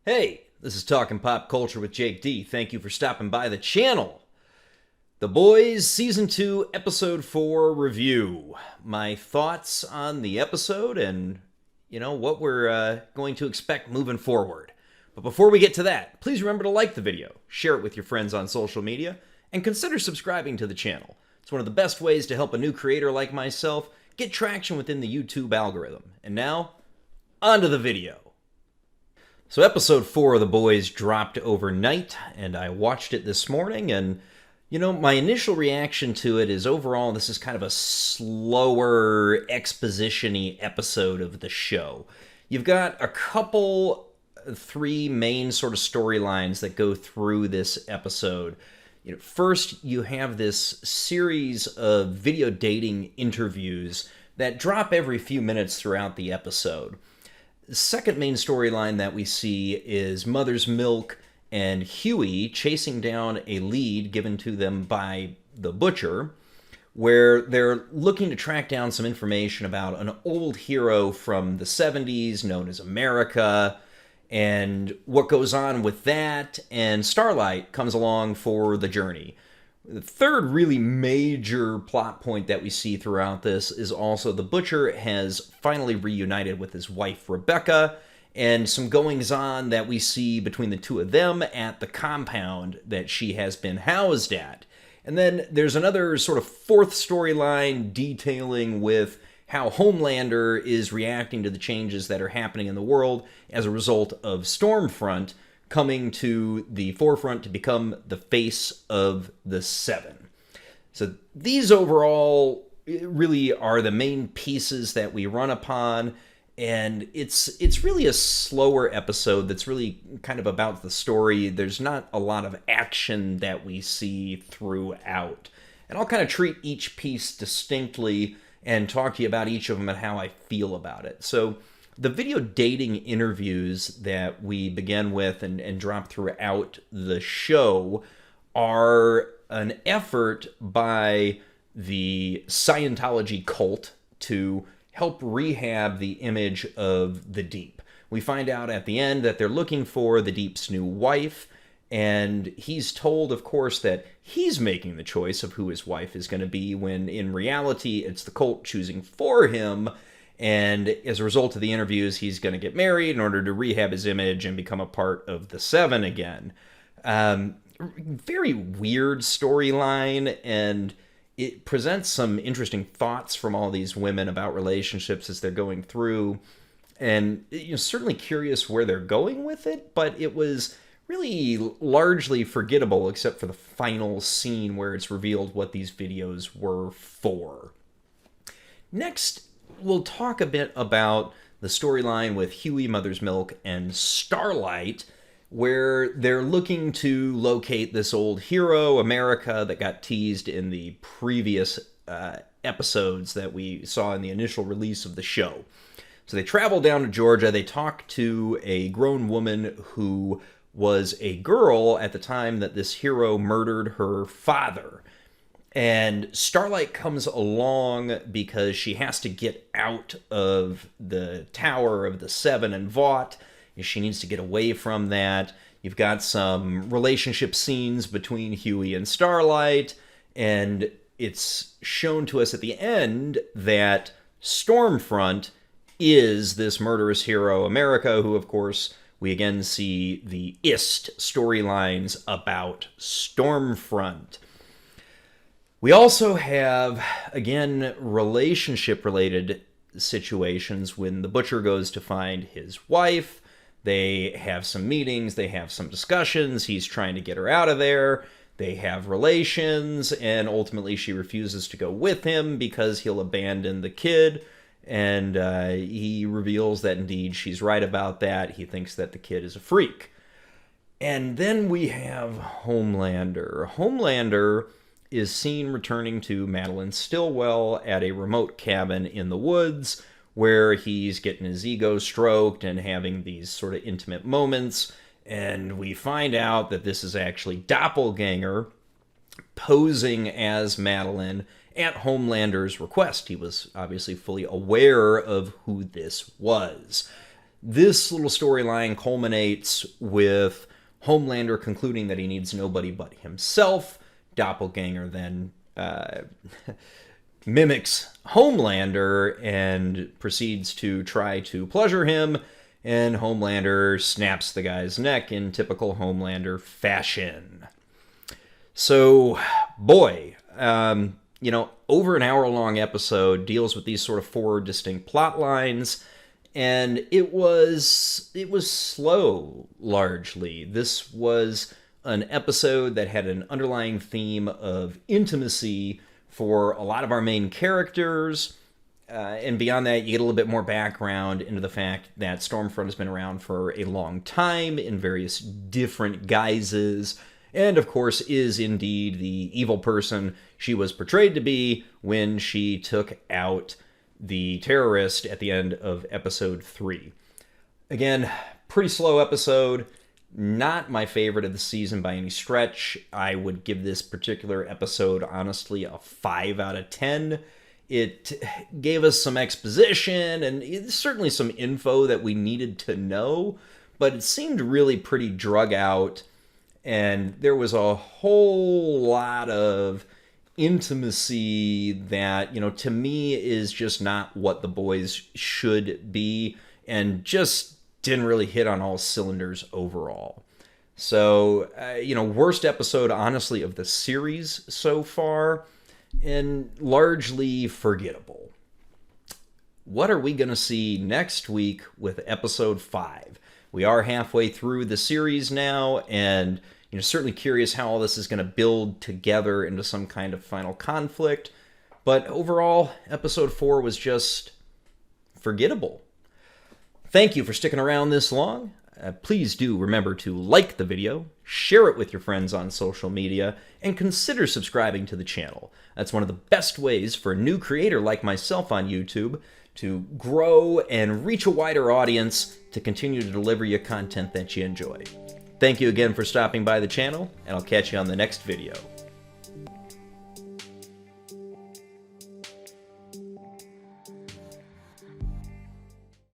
Hey, this is Talking Pop Culture with Jake D. Thank you for stopping by the channel. The Boys Season 2, Episode 4 review. My thoughts on the episode and, what we're going to expect moving forward. But before we get to that, please remember to like the video, share it with your friends on social media, and consider subscribing to the channel. It's one of the best ways to help a new creator like myself get traction within the YouTube algorithm. And now, on to the video. So episode 4 of The Boys dropped overnight, and I watched it this morning, and, my initial reaction to it is overall this is kind of a slower, exposition-y episode of the show. You've got a couple, 3 main sort of storylines that go through this episode. First, you have this series of video dating interviews that drop every few minutes throughout the episode. The second main storyline that we see is Mother's Milk and Huey chasing down a lead given to them by the butcher, where they're looking to track down some information about an old hero from the 70s known as America, and what goes on with that, and Starlight comes along for the journey. The third really major plot point that we see throughout this is also the butcher has finally reunited with his wife Rebecca, and some goings-on that we see between the two of them at the compound that she has been housed at. And then there's another sort of fourth storyline detailing with how Homelander is reacting to the changes that are happening in the world as a result of Stormfront coming to the forefront to become the face of the Seven. So these overall really are the main pieces that we run upon, and it's really a slower episode that's really kind of about the story. There's not a lot of action that we see throughout. And I'll kind of treat each piece distinctly and talk to you about each of them and how I feel about it. So the video dating interviews that we begin with and drop throughout the show are an effort by the Scientology cult to help rehab the image of the Deep. We find out at the end that they're looking for the Deep's new wife, and he's told, of course, that he's making the choice of who his wife is going to be, when in reality it's the cult choosing for him. And as a result of the interviews, he's going to get married in order to rehab his image and become a part of the Seven again. Very weird storyline, and it presents some interesting thoughts from all these women about relationships as they're going through. And certainly curious where they're going with it, but it was really largely forgettable except for the final scene where it's revealed what these videos were for. Next, we'll talk a bit about the storyline with Huey, Mother's Milk, and Starlight, where they're looking to locate this old hero, America, that got teased in the previous episodes that we saw in the initial release of the show. So they travel down to Georgia. They talk to a grown woman who was a girl at the time that this hero murdered her father. And Starlight comes along because she has to get out of the Tower of the Seven and Vought. She needs to get away from that. You've got some relationship scenes between Huey and Starlight, and it's shown to us at the end that Stormfront is this murderous hero, America, who, of course, we again see the IST storylines about Stormfront. We also have, again, relationship-related situations when the butcher goes to find his wife. They have some meetings, they have some discussions, he's trying to get her out of there, they have relations, and ultimately she refuses to go with him because he'll abandon the kid, and he reveals that indeed she's right about that. He thinks that the kid is a freak. And then we have Homelander. Homelander is seen returning to Madeline Stillwell at a remote cabin in the woods where he's getting his ego stroked and having these sort of intimate moments. And we find out that this is actually Doppelganger posing as Madeline at Homelander's request. He was obviously fully aware of who this was. this little storyline culminates with Homelander concluding that he needs nobody but himself. Doppelganger then mimics Homelander and proceeds to try to pleasure him, and Homelander snaps the guy's neck in typical Homelander fashion. So, boy, over an hour-long episode deals with these sort of 4 distinct plot lines, and it was slow, largely. This was an episode that had an underlying theme of intimacy for a lot of our main characters, and beyond that, you get a little bit more background into the fact that Stormfront has been around for a long time in various different guises, and of course is indeed the evil person she was portrayed to be when she took out the terrorist at the end of episode 3. Again, pretty slow episode. Not my favorite of the season by any stretch. I would give this particular episode, honestly, a 5 out of 10. It gave us some exposition and certainly some info that we needed to know, but it seemed really pretty drug out, and there was a whole lot of intimacy that, to me is just not what The Boys should be, and just didn't really hit on all cylinders overall. So, worst episode, honestly, of the series so far, and largely forgettable. What are we going to see next week with episode 5? We are halfway through the series now, and certainly curious how all this is going to build together into some kind of final conflict. But overall, episode 4 was just forgettable. Thank you for sticking around this long. Please do remember to like the video, share it with your friends on social media, and consider subscribing to the channel. That's one of the best ways for a new creator like myself on YouTube to grow and reach a wider audience to continue to deliver you content that you enjoy. Thank you again for stopping by the channel, and I'll catch you on the next video.